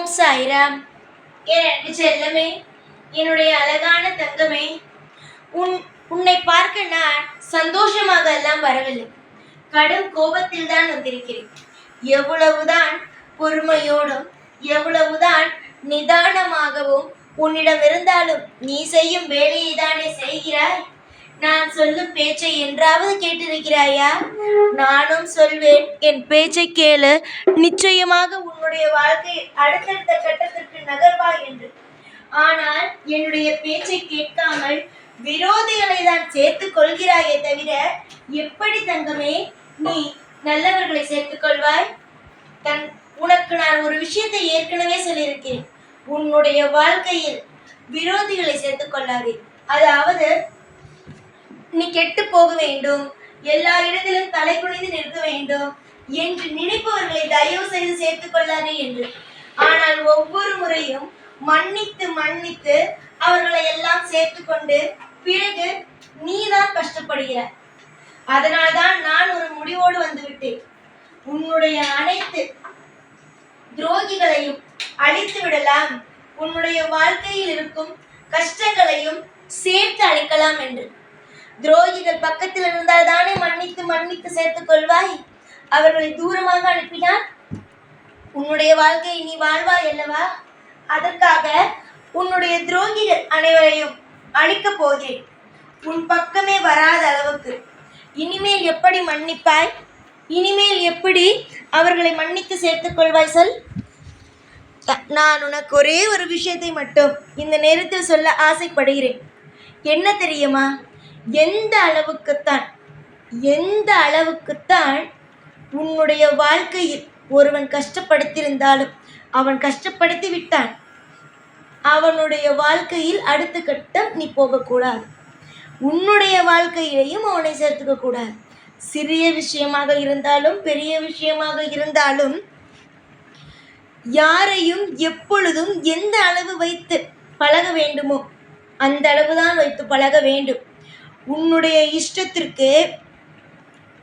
ஓம் சாய்ராம். என் அன்பு செல்லமே, என்னுடைய அழகான தங்கமே, உன்னை பார்க்க நான் சந்தோஷமாக எல்லாம் வரவில்லை, கடும் கோபத்தில் தான் வந்திருக்கிறேன். எவ்வளவுதான் பொறுமையோடும் எவ்வளவுதான் நிதானமாகவும் உன்னிடம் இருந்தாலும் நீ செய்யும் வேலையை தானே செய்கிறாய். நான் சொல்லும் பேச்சை என்றாவது கேட்டிருக்கிறாயா? நானும் சொல்வேன், என் பேச்சை கேளு, நிச்சயமாக உன்னுடைய வாழ்க்கை அடுத்தடுத்த கட்டத்திற்கு நகர்வாய் என்று. ஆனால் என்னுடைய பேச்சை கேட்காமல் விரோதிகளை தான் சேர்த்துக் கொள்கிறாயே தவிர, எப்படி தங்கமே நீ நல்லவர்களை சேர்த்துக் கொள்வாய்? உனக்கு நான் ஒரு விஷயத்தை ஏற்கனவே சொல்லியிருக்கேன். உன்னுடைய வாழ்க்கையில் விரோதிகளை சேர்த்துக் கொள்ளாதே. அதாவது நீ கெட்டு போக வேண்டும், எல்லா இடத்திலும் தலை குனிந்து நிற்க வேண்டும் என்று நினைப்பவர்களை தயவு செய்து சேர்த்துக் கொள்ளாதே என்று. ஆனால் ஒவ்வொரு முறையும் மன்னித்து மன்னித்து அவர்களை எல்லாம் சேர்த்துக்கொண்டு பிறகு நீதான் கஷ்டப்படுகிறாய். அதனால்தான் நான் ஒரு முடிவோடு வந்துவிட்டேன். உன்னுடைய அனைத்து துரோகிகளையும் அழித்து விடலாம், உன்னுடைய வாழ்க்கையில் இருக்கும் கஷ்டங்களையும் சேர்த்து அழிக்கலாம் என்று. துரோகிகள் பக்கத்தில் இருந்தால் தானே மன்னித்து மன்னித்து சேர்த்துக் கொள்வாய். அவர்களை தூரமாக அனுப்பினால் உன்னுடைய வாழ்க்கையை நீ வாழ்வாய் அல்லவா? அதற்காக உன்னுடைய துரோகிகள் அனைவரையும் அழிக்கப் போகிறேன், உன் பக்கமே வராத அளவுக்கு. இனிமேல் எப்படி மன்னிப்பாய்? இனிமேல் எப்படி அவர்களை மன்னித்து சேர்த்துக் கொள்வாய் சொல். நான் உனக்கு ஒரே ஒரு விஷயத்தை மட்டும் இந்த நேரத்தில் சொல்ல ஆசைப்படுகிறேன். என்ன தெரியுமா? எந்த அளவுக்குத்தான் உன்னுடைய வாழ்க்கையில் ஒருவன் கஷ்டப்படுத்தியிருந்தாலும் அவன் கஷ்டப்படுத்தி விட்டான். அவனுடைய வாழ்க்கையில் அடுத்த கட்டம் நீ போகக்கூடாது. உன்னுடைய வாழ்க்கையிலையும் அவனை சேர்த்துக்க கூடாது. சிறிய விஷயமாக இருந்தாலும் பெரிய விஷயமாக இருந்தாலும் யாரையும் எப்பொழுதும் எந்த அளவு வைத்து பழக வேண்டுமோ அந்த அளவுதான் வைத்து பழக வேண்டும். உன்னுடைய இஷ்டத்திற்கு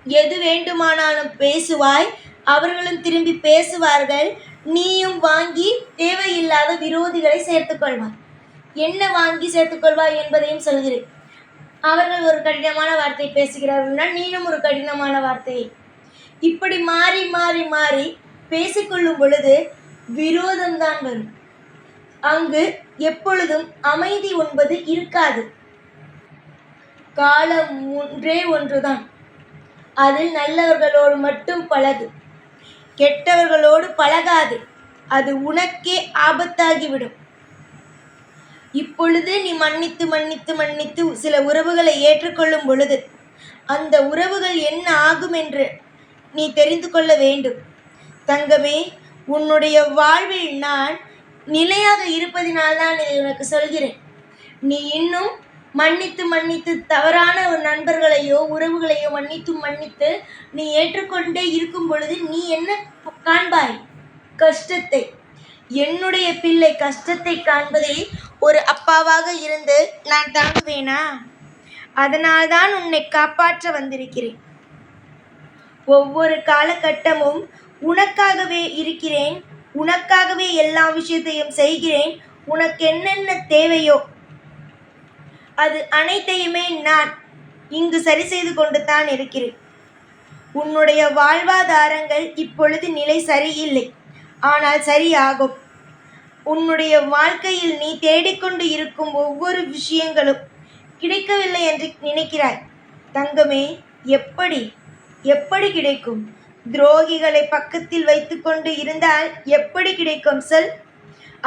எது வேண்டுமானாலும் பேசுவாய், அவர்களும் திரும்பி பேசுவார்கள். நீயும் வாங்கி தேவையில்லாத விரோதிகளை சேர்த்துக்கொள்வாய். என்ன வாங்கி சேர்த்துக்கொள்வாய் என்பதையும் சொல்கிறேன். அவர்கள் ஒரு கடினமான வார்த்தை பேசுகிறார்கள்னா நீயும் ஒரு கடினமான வார்த்தையை, இப்படி மாறி மாறி மாறி பேசிக்கொள்ளும் பொழுது விரோதம்தான் வரும். அங்கு எப்பொழுதும் அமைதி என்பது இருக்காது. காலம் ஒன்றுதான். அதில் நல்லவர்களோடு மட்டும் பழகு, கெட்டவர்களோடு பழகாது. அது உனக்கே ஆபத்தாகிவிடும். இப்பொழுது நீ மன்னித்து மன்னித்து மன்னித்து சில உறவுகளை ஏற்றுக்கொள்ளும் பொழுது அந்த உறவுகள் என்ன ஆகும் என்று நீ தெரிந்து கொள்ள வேண்டும். தங்கமே, உன்னுடைய வாழ்வில் நான் நிலையாக இருப்பதினால்தான் இதை உனக்கு சொல்கிறேன். நீ இன்னும் மன்னித்து மன்னித்து தவறான ஒரு நண்பர்களையோ உறவுகளையோ மன்னித்து மன்னித்து நீ ஏற்றுக்கொண்டே இருக்கும் பொழுது நீ என்ன காண்பாய்? கஷ்டத்தை. என்னுடைய பிள்ளை கஷ்டத்தை காண்பதை ஒரு அப்பாவாக இருந்து நான் தாங்குவேனா? அதனால்தான் உன்னை காப்பாற்ற வந்திருக்கிறேன். ஒவ்வொரு காலகட்டமும் உனக்காகவே இருக்கிறேன், உனக்காகவே எல்லா விஷயத்தையும் செய்கிறேன். உனக்கு என்னென்ன தேவையோ அது அனைத்தையுமே நான் இங்கு சரி செய்து கொண்டு தான் இருக்கிறேன். உன்னுடைய வாழ்வாதாரங்கள் இப்பொழுது நிலை சரியில்லை, ஆனால் சரியாகும். உன்னுடைய வாழ்க்கையில் நீ தேடிக்கொண்டு இருக்கும் ஒவ்வொரு விஷயங்களும் கிடைக்கவில்லை என்று நினைக்கிறாய். தங்கமே, எப்படி எப்படி கிடைக்கும்? துரோகிகளை பக்கத்தில் வைத்து கொண்டு இருந்தால் எப்படி கிடைக்கும் சொல்?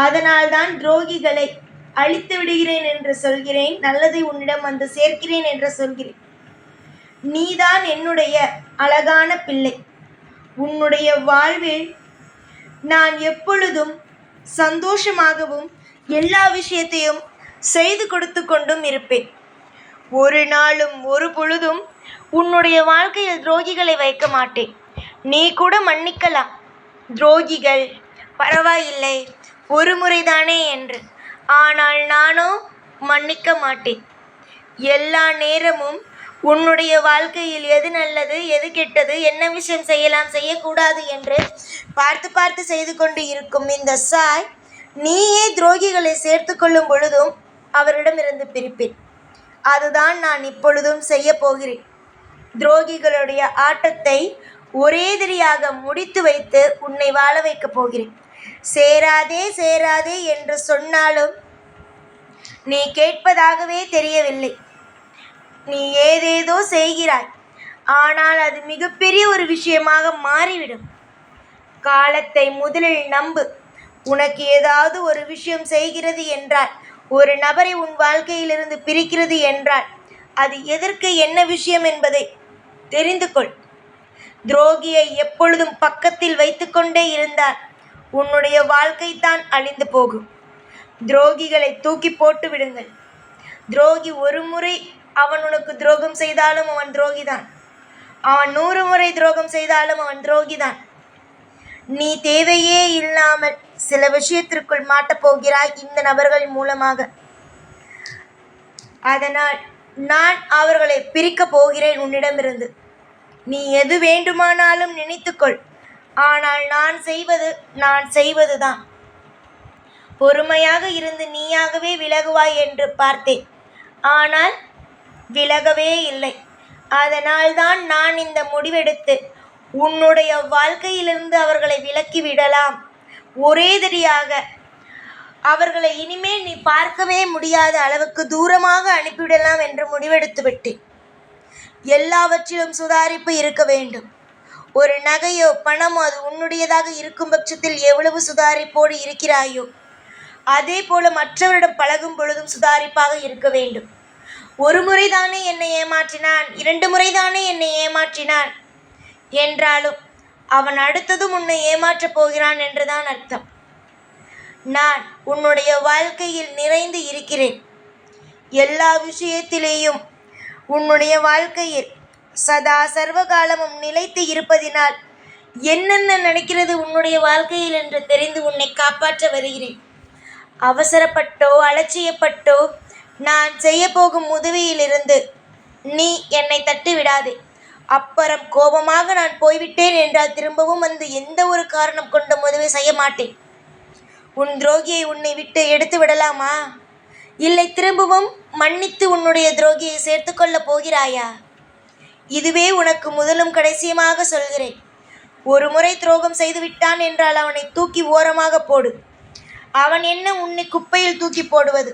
அதனால்தான் துரோகிகளை அழித்து விடுகிறேன் என்று சொல்கிறேன், நல்லதை உன்னிடம் வந்து சேர்க்கிறேன் என்று சொல்கிறேன். நீதான் என்னுடைய அழகான பிள்ளை. உன்னுடைய வாழ்வில் நான் எப்பொழுதும் சந்தோஷமாகவும் எல்லா விஷயத்தையும் செய்து கொடுத்து கொண்டும் இருப்பேன். ஒரு நாளும் ஒரு பொழுதும் உன்னுடைய வாழ்க்கையில் துரோகிகளை வைக்க மாட்டேன். நீ கூட மன்னிக்கலாம், துரோகிகள் பரவாயில்லை ஒரு முறைதானே என்று. ஆனால் நானோ மன்னிக்க மாட்டேன். எல்லா நேரமும் உன்னுடைய வாழ்க்கையில் எது நல்லது, எது கெட்டது, என்ன விஷயம் செய்யலாம், செய்யக்கூடாது என்று பார்த்து பார்த்து செய்து கொண்டு இருக்கும் இந்த சாய், நீயே துரோகிகளை சேர்த்து கொள்ளும் பொழுதும் அவரிடமிருந்து பிரிப்பேன். அதுதான் நான் இப்பொழுதும் செய்ய போகிறேன். துரோகிகளுடைய ஆட்டத்தை ஒரேதிரியாக முடித்து வைத்து உன்னை வாழ வைக்கப் போகிறேன். சேராதே சேராதே என்று சொன்னாலும் நீ கேட்பதாகவே தெரியவில்லை. நீ ஏதேதோ செய்கிறாய், ஆனால் அது மிகப்பெரிய ஒரு விஷயமாக மாறிவிடும். காலத்தை முதலில் நம்பு. உனக்கு ஏதாவது ஒரு விஷயம் செய்கிறது என்றால், ஒரு நபரை உன் வாழ்க்கையிலிருந்து பிரிக்கிறது என்றால், அது எதற்கு, என்ன விஷயம் என்பதை தெரிந்து கொள். துரோகியை எப்பொழுதும் பக்கத்தில் வைத்துக்கொண்டே இருந்தால் உன்னுடைய வாழ்க்கை தான் அழிந்து போகும். துரோகிகளை தூக்கி போட்டு விடுங்கள். துரோகி ஒரு முறை அவன் உனக்கு துரோகம் செய்தாலும் அவன் துரோகிதான். அவன் 100 முறை துரோகம் செய்தாலும் அவன் துரோகிதான். நீ தேவையே இல்லாமல் சில விஷயத்திற்குள் மாட்டப் போகிறாய் இந்த நபர்களின் மூலமாக. அதனால் நான் அவர்களை பிரிக்கப் போகிறேன் உன்னிடமிருந்து. நீ எது வேண்டுமானாலும் நினைத்துக்கொள், ஆனால் நான் செய்வதுதான். பொறுமையாக இருந்து நீயாகவே விலகுவாய் என்று பார்த்தேன், ஆனால் விலகவே இல்லை. அதனால்தான் நான் இந்த முடிவெடுத்து உன்னுடைய வாழ்க்கையிலிருந்து அவர்களை விலக்கி விடலாம். ஒரேதிரியாக அவர்களை இனிமேல் நீ பார்க்கவே முடியாத அளவுக்கு தூரமாக அனுப்பிவிடலாம் என்று முடிவெடுத்து விட்டேன். எல்லாவற்றிலும் சுதாரிப்பு இருக்க வேண்டும். ஒரு நகையோ பணமோ அது உன்னுடையதாக இருக்கும் பட்சத்தில் எவ்வளவு சுதாரிப்போடு இருக்கிறாயோ, அதே போல மற்றவரிடம் பழகும் பொழுதும் சுதாரிப்பாக இருக்க வேண்டும். ஒரு முறைதானே என்னை ஏமாற்றினான், 2 முறைதானே என்னை ஏமாற்றினான் என்றாலும் அவன் அடுத்ததும் உன்னை ஏமாற்றப் போகிறான் என்றுதான் அர்த்தம். நான் உன்னுடைய வாழ்க்கையில் நிறைந்து இருக்கிறேன். எல்லா விஷயத்திலேயும் உன்னுடைய வாழ்க்கையில் சதா சர்வகாலமும் நிலைத்து இருப்பதினால் என்னென்ன நடக்கிறது உன்னுடைய வாழ்க்கையில் என்று தெரிந்து உன்னை காப்பாற்ற வருகிறேன். அவசரப்பட்டோ அலட்சியப்பட்டோ நான் செய்ய போகும் உதவியிலிருந்து நீ என்னை தட்டி விடாதே. அப்புறம் கோபமாக நான் போய்விட்டேன் என்றால் திரும்பவும் வந்து எந்த ஒரு காரணம் கொண்ட உதவி செய்ய மாட்டேன். உன் துரோகியை உன்னை விட்டு எடுத்து விடலாமா? இல்லை திரும்பவும் மன்னித்து உன்னுடைய துரோகியை சேர்த்து கொள்ளப் போகிறாயா? இதுவே உனக்கு முதலும் கடைசியுமாக சொல்கிறேன். ஒரு முறை துரோகம் செய்து விட்டான் என்றால் அவனை தூக்கி ஓரமாக போடு. அவன் என்ன உன்னை குப்பையில் தூக்கி போடுவது?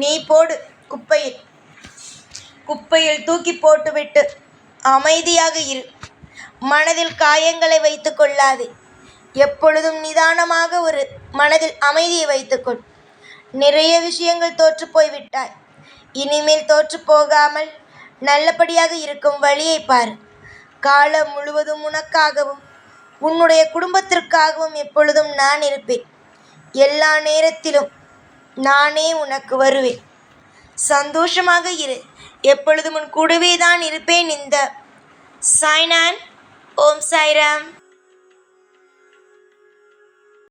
நீ போடு குப்பையில். குப்பையில் தூக்கி போட்டுவிட்டு அமைதியாக இரு. மனதில் காயங்களை வைத்து கொள்ளாதே. எப்பொழுதும் நிதானமாக ஒரு மனதில் அமைதியை வைத்துக்கொள். நிறைய விஷயங்கள் தோற்று போய்விட்டாய். இனிமேல் தோற்று போகாமல் நல்லபடியாக இருக்கும் வழியை பாரு. காலம் முழுவதும் உனக்காகவும் உன்னுடைய குடும்பத்திற்காகவும் எப்பொழுதும் நான் இருப்பேன். எல்லா நேரத்திலும் நானே உனக்கு வருவேன். சந்தோஷமாக இரு. எப்பொழுதும் உன் கூடவே தான் இருப்பேன். இந்த சாய்நான். ஓம் சாய்ராம்.